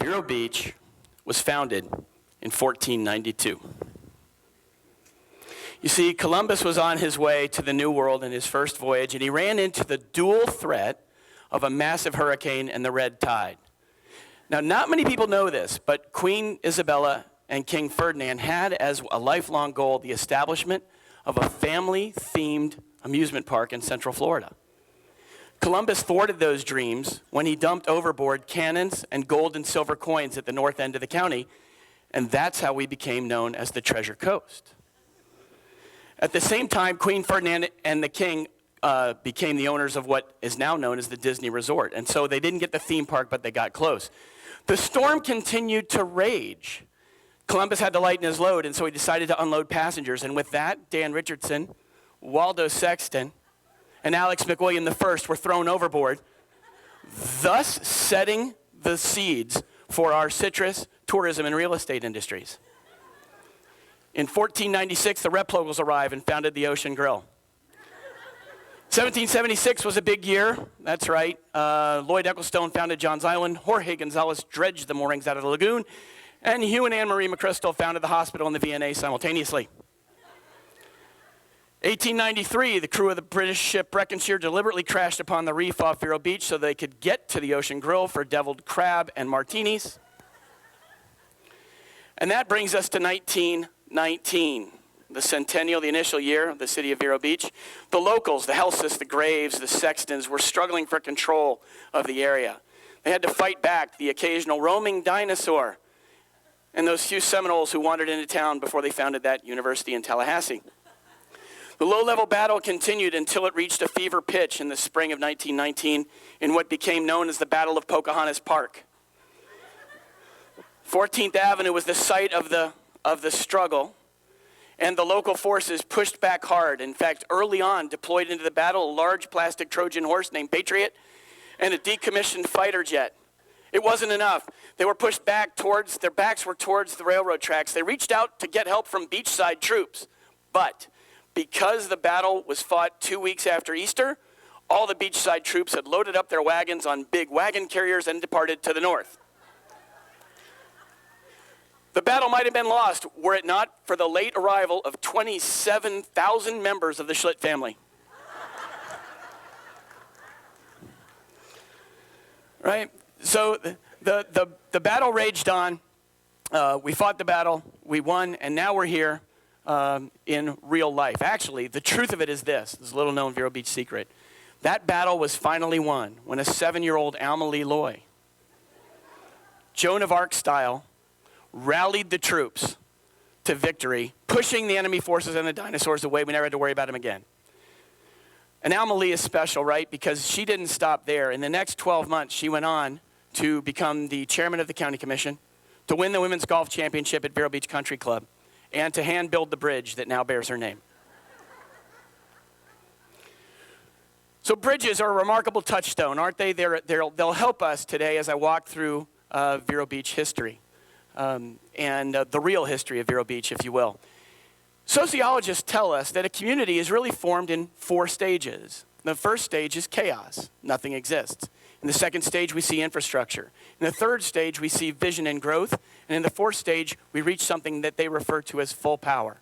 Vero Beach was founded in 1492. You see, Columbus was on his way to the New World in his first voyage, and he ran into the dual threat of a massive hurricane and the red tide. Now, not many people know this, but Queen Isabella and King Ferdinand had as a lifelong goal the establishment of a family-themed amusement park in Central Florida. Columbus thwarted those dreams when he dumped overboard cannons and gold and silver coins at the north end of the county, and that's how we became known as the Treasure Coast. At the same time, Queen Ferdinand and the king became the owners of what is now known as the Disney Resort, and so they didn't get the theme park, but they got close. The storm continued to rage. Columbus had to lighten his load, and so he decided to unload passengers, and with that, Dan Richardson, Waldo Sexton, and Alex McWilliam I were thrown overboard, thus setting the seeds for our citrus, tourism, and real estate industries. In 1496, the Replogals arrived and founded the Ocean Grill. 1776 was a big year. That's right. Lloyd Ecclestone founded John's Island. Jorge Gonzalez dredged the moorings out of the lagoon. And Hugh and Anne Marie McChrystal founded the hospital and the V&A simultaneously. 1893, the crew of the British ship Breckenshire deliberately crashed upon the reef off Vero Beach so they could get to the Ocean Grill for deviled crab and martinis. And that brings us to 1919, the centennial, the initial year of the city of Vero Beach. The locals, the Helsis, the Graves, the Sextons were struggling for control of the area. They had to fight back the occasional roaming dinosaur and those few Seminoles who wandered into town before they founded that university in Tallahassee. The low-level battle continued until it reached a fever pitch in the spring of 1919 in what became known as the Battle of Pocahontas Park. 14th Avenue was the site of the struggle, and the local forces pushed back hard. In fact, early on, deployed into the battle a large plastic Trojan horse named Patriot and a decommissioned fighter jet. It wasn't enough. They were pushed back their backs were towards the railroad tracks. They reached out to get help from beachside troops, but because the battle was fought 2 weeks after Easter, all the beachside troops had loaded up their wagons on big wagon carriers and departed to the north. The battle might have been lost were it not for the late arrival of 27,000 members of the Schlitt family. Right? So the battle raged on. We fought the battle, we won, and now we're here. In real life. Actually, the truth of it is this is a little known Vero Beach secret. That battle was finally won when a 7-year-old Alma Lee Loy, Joan of Arc style, rallied the troops to victory, pushing the enemy forces and the dinosaurs away. We never had to worry about them again. And Alma Lee is special, right? Because she didn't stop there. In the next 12 months, she went on to become the chairman of the county commission, to win the women's golf championship at Vero Beach Country Club, and to hand build the bridge that now bears her name. So bridges are a remarkable touchstone, aren't they? They'll help us today as I walk through Vero Beach history and the real history of Vero Beach, if you will. Sociologists tell us that a community is really formed in 4 stages. The first stage is chaos. Nothing exists. In the second stage, we see infrastructure. In the third stage, we see vision and growth. And in the fourth stage, we reach something that they refer to as full power.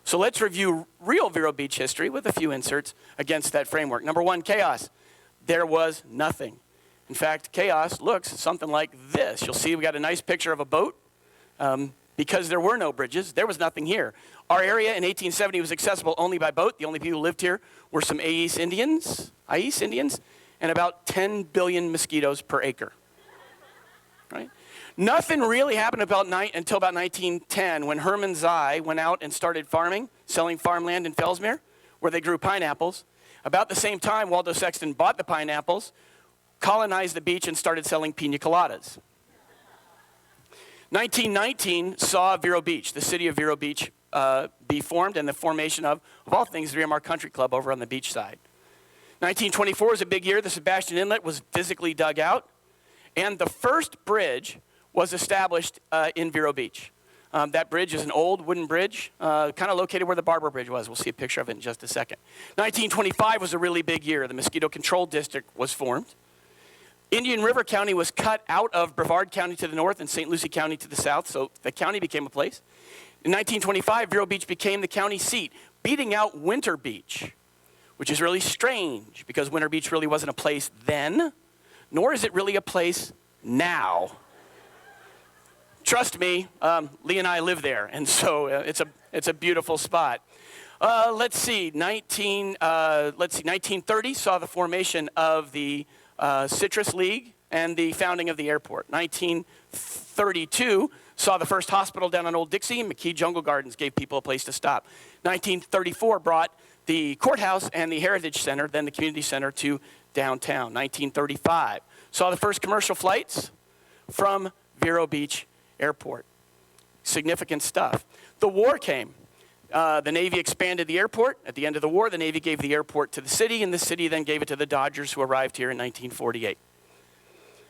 So let's review real Vero Beach history with a few inserts against that framework. Number 1, chaos. There was nothing. In fact, chaos looks something like this. You'll see we got a nice picture of a boat. Because there were no bridges, there was nothing here. Our area in 1870 was accessible only by boat. The only people who lived here were some Ais Indians, and about 10 billion mosquitoes per acre. Right? Nothing really happened until about 1910 when Herman Zai went out and started farming, selling farmland in Fellsmere, where they grew pineapples. About the same time, Waldo Sexton bought the pineapples, colonized the beach, and started selling pina coladas. 1919 saw Vero Beach, the city of Vero Beach, be formed, and the formation of all things, the Rearmar Country Club over on the beach side. 1924 was a big year. The Sebastian Inlet was physically dug out, and the first bridge was established in Vero Beach. That bridge is an old wooden bridge, kind of located where the Barber Bridge was. We'll see a picture of it in just a second. 1925 was a really big year. The Mosquito Control District was formed. Indian River County was cut out of Brevard County to the north and St. Lucie County to the south, so the county became a place. In 1925, Vero Beach became the county seat, beating out Winter Beach, which is really strange because Winter Beach really wasn't a place then, nor is it really a place now. Trust me, Lee and I live there, and so it's a beautiful spot. Let's see, 1930 saw the formation of the Citrus League and the founding of the airport. 1932 saw the first hospital down on Old Dixie, and McKee Jungle Gardens gave people a place to stop. 1934 brought the courthouse and the Heritage Center, then the community center, to downtown. 1935 saw the first commercial flights from Vero Beach Airport. Significant stuff. The war came. The Navy expanded the airport. At the end of the war, the Navy gave the airport to the city, and the city then gave it to the Dodgers, who arrived here in 1948.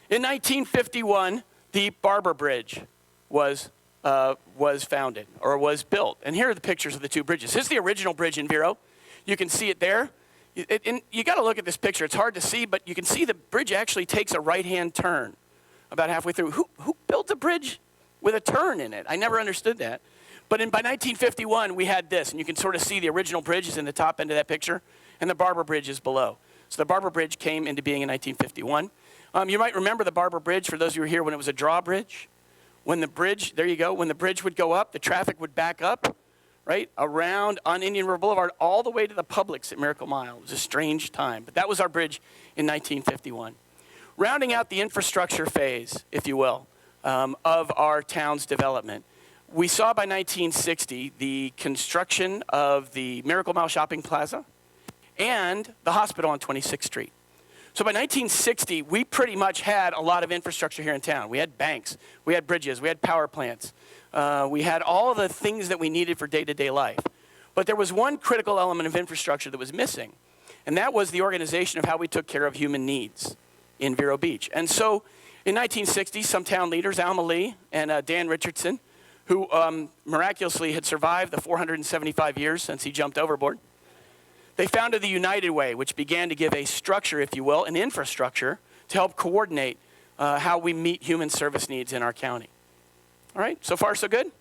In 1951, the Barber Bridge was founded, or was built. And here are the pictures of the two bridges. This is the original bridge in Vero. You can see it there. And you got to look at this picture. It's hard to see, but you can see the bridge actually takes a right-hand turn about halfway through. Who built a bridge with a turn in it? I never understood that. But by 1951, we had this, and you can sort of see the original bridge is in the top end of that picture, and the Barber Bridge is below. So the Barber Bridge came into being in 1951. You might remember the Barber Bridge, for those of you who were here, when it was a drawbridge. When the bridge, there you go, when the bridge would go up, the traffic would back up, right, around on Indian River Boulevard all the way to the Publix at Miracle Mile. It was a strange time, but that was our bridge in 1951. Rounding out the infrastructure phase, if you will, of our town's development, we saw by 1960 the construction of the Miracle Mile Shopping Plaza and the hospital on 26th Street. So by 1960, we pretty much had a lot of infrastructure here in town. We had banks, we had bridges, we had power plants. We had all the things that we needed for day-to-day life. But there was one critical element of infrastructure that was missing, and that was the organization of how we took care of human needs in Vero Beach. And so in 1960, some town leaders, Alma Lee and Dan Richardson, who miraculously had survived the 475 years since he jumped overboard. They founded the United Way, which began to give a structure, if you will, an infrastructure to help coordinate how we meet human service needs in our county. All right, so far so good?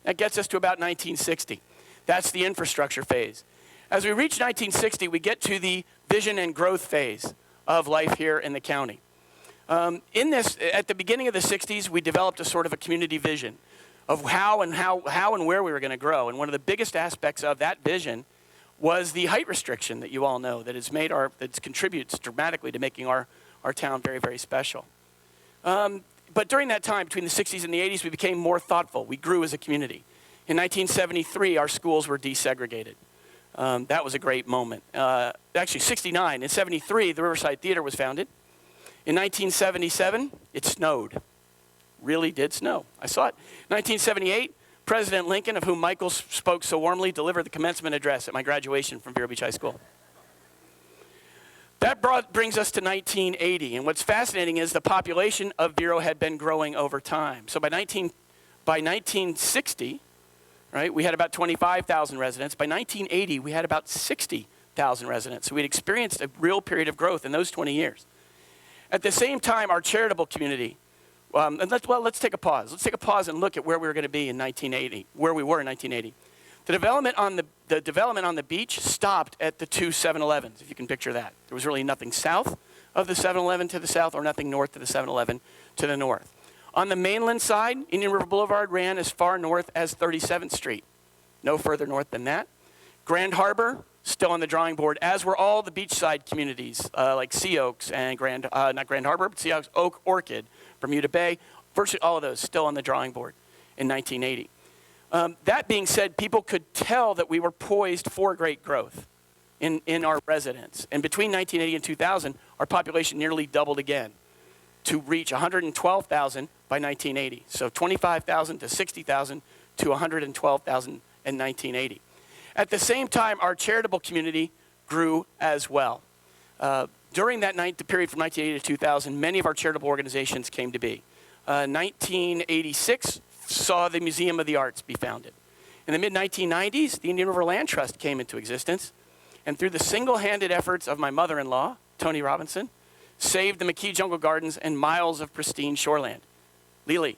That gets us to about 1960. That's the infrastructure phase. As we reach 1960, we get to the vision and growth phase of life here in the county. At the beginning of the 60s, we developed a sort of a community vision of how and where we were going to grow. And one of the biggest aspects of that vision was the height restriction that you all know that contributes dramatically to making our town very, very special. But during that time, between the 60s and the 80s, we became more thoughtful. We grew as a community. In 1973, our schools were desegregated. That was a great moment. Actually, 69. In 73, the Riverside Theater was founded. In 1977, it snowed. Really did snow. I saw it. 1978, President Lincoln, of whom Michael spoke so warmly, delivered the commencement address at my graduation from Vero Beach High School. That brings us to 1980, and what's fascinating is the population of Vero had been growing over time. So by 1960, right, we had about 25,000 residents. By 1980, we had about 60,000 residents. So we'd experienced a real period of growth in those 20 years. At the same time, our charitable community, let's take a pause. Let's take a pause and look at where we were going to be in 1980, where we were in 1980. The development on the beach stopped at the two 7-Elevens, if you can picture that. There was really nothing south of the 7-Eleven to the south or nothing north of the 7-Eleven to the north. On the mainland side, Indian River Boulevard ran as far north as 37th Street. No further north than that. Grand Harbor, still on the drawing board, as were all the beachside communities like Sea Oaks and not Grand Harbor, but Sea Oaks, Oak, Orchid, Bermuda Bay, virtually all of those still on the drawing board in 1980. That being said, people could tell that we were poised for great growth in our residents. And between 1980 and 2000, our population nearly doubled again to reach 112,000 by 1980. So 25,000 to 60,000 to 112,000 in 1980. At the same time, our charitable community grew as well. During that period from 1980 to 2000, many of our charitable organizations came to be. 1986 saw the Museum of the Arts be founded. In the mid-1990s, the Indian River Land Trust came into existence. And through the single-handed efforts of my mother-in-law, Tony Robinson, saved the McKee Jungle Gardens and miles of pristine shoreland. Lily,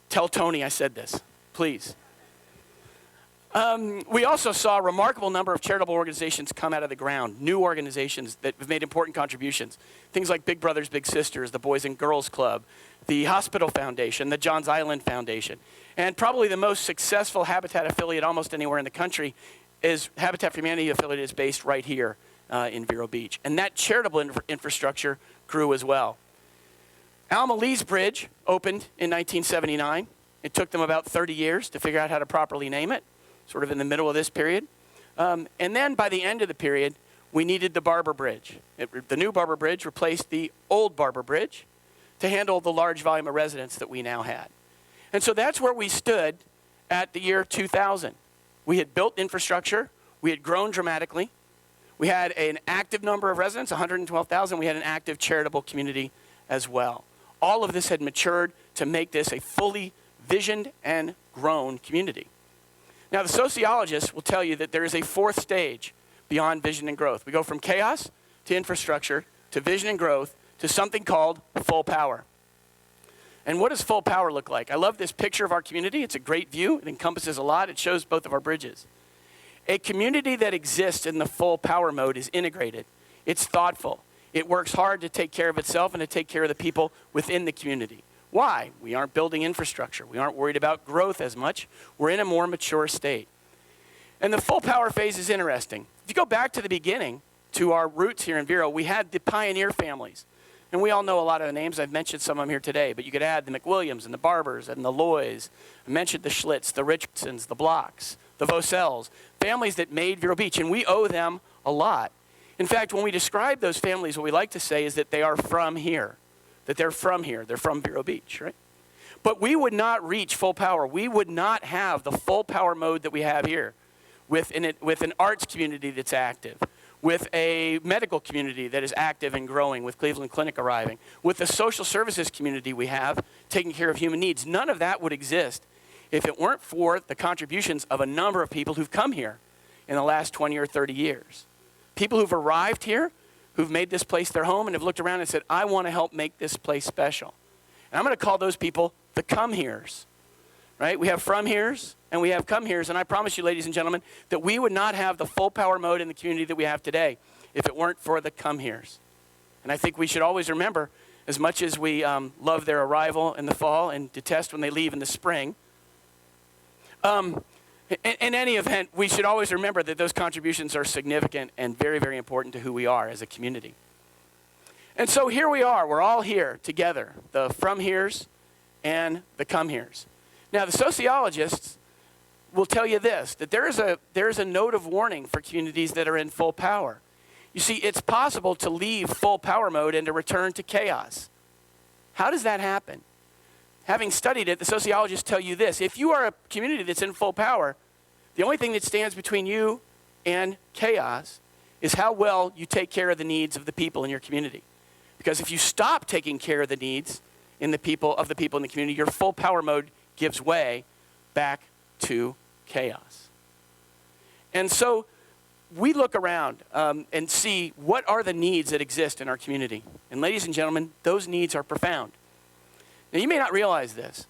tell Tony I said this, please. We also saw a remarkable number of charitable organizations come out of the ground, new organizations that have made important contributions. Things like Big Brothers Big Sisters, the Boys and Girls Club, the Hospital Foundation, the Johns Island Foundation. And probably the most successful Habitat affiliate almost anywhere in the country is Habitat for Humanity affiliate is based right here in Vero Beach. And that charitable infrastructure grew as well. Alma Lee's Bridge opened in 1979. It took them about 30 years to figure out how to properly name it, sort of in the middle of this period. And then by the end of the period, we needed the Barber Bridge. The new Barber Bridge replaced the old Barber Bridge to handle the large volume of residents that we now had. And so that's where we stood at the year 2000. We had built infrastructure. We had grown dramatically. We had an active number of residents, 112,000. We had an active charitable community as well. All of this had matured to make this a fully visioned and grown community. Now, the sociologists will tell you that there is a fourth stage beyond vision and growth. We go from chaos to infrastructure to vision and growth to something called full power. And what does full power look like? I love this picture of our community. It's a great view. It encompasses a lot. It shows both of our bridges. A community that exists in the full power mode is integrated. It's thoughtful. It works hard to take care of itself and to take care of the people within the community. Why? We aren't building infrastructure. We aren't worried about growth as much. We're in a more mature state. And the full power phase is interesting. If you go back to the beginning, to our roots here in Vero, we had the pioneer families. And we all know a lot of the names. I've mentioned some of them here today, but you could add the McWilliams and the Barbers and the Loys. I mentioned the Schlitz, the Richardsons, the Blocks, the Vosells, families that made Vero Beach, and we owe them a lot. In fact, when we describe those families, what we like to say is that they are from here, that they're from here. They're from Vero Beach, right? But we would not reach full power. We would not have the full power mode that we have here with an arts community that's active, with a medical community that is active and growing, with Cleveland Clinic arriving, with the social services community we have taking care of human needs. None of that would exist if it weren't for the contributions of a number of people who've come here in the last 20 or 30 years. People who've arrived here, who've made this place their home and have looked around and said, I want to help make this place special. And I'm going to call those people the come-heres, right? We have from-heres and we have come-heres, and I promise you, ladies and gentlemen, that we would not have the full power mode in the community that we have today if it weren't for the come-heres. And I think we should always remember, as much as we love their arrival in the fall and detest when they leave in the spring, in any event, we should always remember that those contributions are significant and very, very important to who we are as a community. And so here we are. We're all here together, the from-heres and the come-heres. Now, the sociologists will tell you this, that there is a note of warning for communities that are in full power. You see, it's possible to leave full power mode and to return to chaos. How does that happen? Having studied it, the sociologists tell you this. If you are a community that's in full power, the only thing that stands between you and chaos is how well you take care of the needs of the people in your community. Because if you stop taking care of the needs of the people in the community, your full power mode gives way back to chaos. And so we look around and see what are the needs that exist in our community. And ladies and gentlemen, those needs are profound. Now, you may not realize this,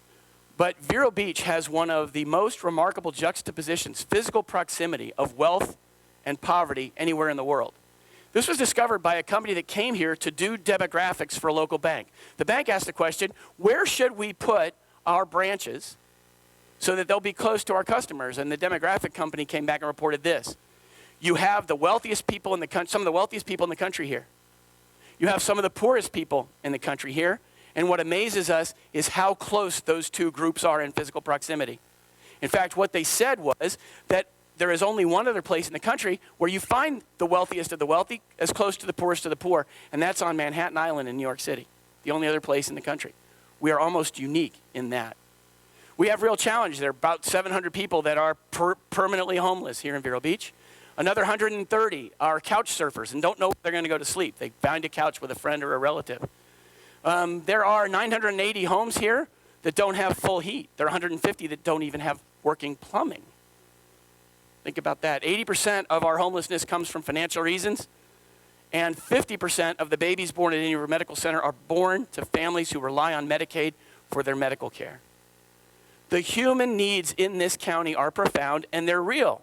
but Vero Beach has one of the most remarkable juxtapositions, physical proximity of wealth and poverty anywhere in the world. This was discovered by a company that came here to do demographics for a local bank. The bank asked the question, where should we put our branches so that they'll be close to our customers? And the demographic company came back and reported this. You have the wealthiest people in the country, some of the wealthiest people in the country here. You have some of the poorest people in the country here. And what amazes us is how close those two groups are in physical proximity. In fact, what they said was that there is only one other place in the country where you find the wealthiest of the wealthy as close to the poorest of the poor, and that's on Manhattan Island in New York City, the only other place in the country. We are almost unique in that. We have real challenges. There are about 700 people that are permanently homeless here in Vero Beach. Another 130 are couch surfers and don't know if they're going to go to sleep. They find a couch with a friend or a relative. There are 980 homes here that don't have full heat. There are 150 that don't even have working plumbing. Think about that. 80% of our homelessness comes from financial reasons, And 50% of the babies born at any River Medical Center are born to families who rely on Medicaid for their medical care. The human needs in this county are profound, and they're real,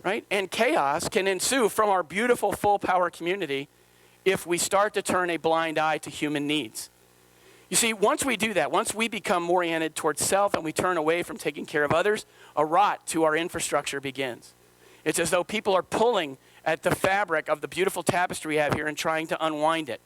right? And chaos can ensue from our beautiful full power community if we start to turn a blind eye to human needs. You see, once we do that, once we become oriented towards self and we turn away from taking care of others, a rot to our infrastructure begins. It's as though people are pulling at the fabric of the beautiful tapestry we have here and trying to unwind it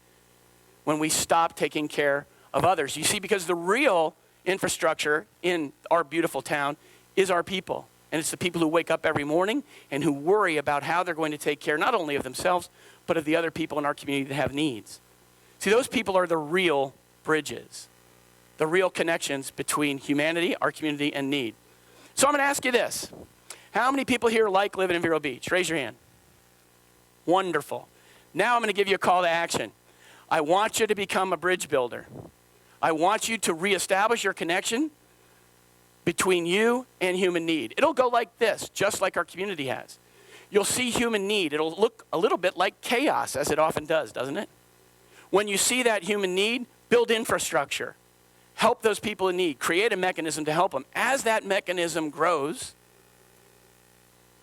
when we stop taking care of others. You see, because the real infrastructure in our beautiful town is our people. And it's the people who wake up every morning and who worry about how they're going to take care not only of themselves, but of the other people in our community that have needs. See, those people are the real bridges, the real connections between humanity, our community, and need. So I'm going to ask you this. How many people here like living in Vero Beach? Raise your hand. Wonderful. Now I'm going to give you a call to action. I want you to become a bridge builder. I want you to reestablish your connection between you and human need. It'll go like this, just like our community has. You'll see human need. It'll look a little bit like chaos, as it often does, doesn't it? When you see that human need, build infrastructure. Help those people in need. Create a mechanism to help them. As that mechanism grows,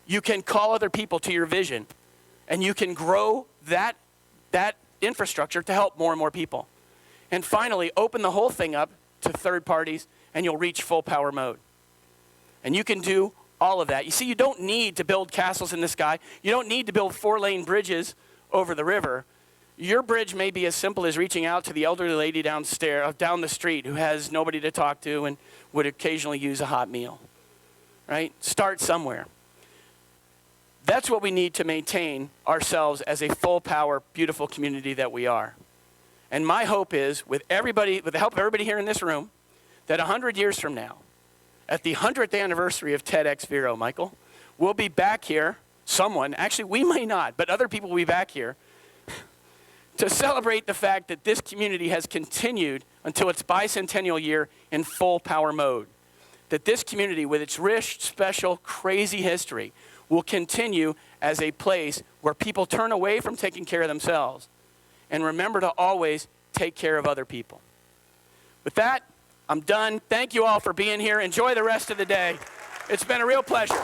you can call other people to your vision, and you can grow that infrastructure to help more and more people. And finally, open the whole thing up to third parties, and you'll reach full power mode. And you can do all of that. You see, you don't need to build castles in the sky. You don't need to build 4-lane bridges over the river. Your bridge may be as simple as reaching out to the elderly lady down the street who has nobody to talk to and would occasionally use a hot meal, right? Start somewhere. That's what we need to maintain ourselves as a full power, beautiful community that we are. And my hope is, with the help of everybody here in this room, that 100 years from now, at the 100th anniversary of TEDxVero, Michael, we'll be back here, actually we may not, but other people will be back here, to celebrate the fact that this community has continued until its bicentennial year in full power mode. That this community, with its rich, special, crazy history, will continue as a place where people turn away from taking care of themselves and remember to always take care of other people. With that, I'm done. Thank you all for being here. Enjoy the rest of the day. It's been a real pleasure.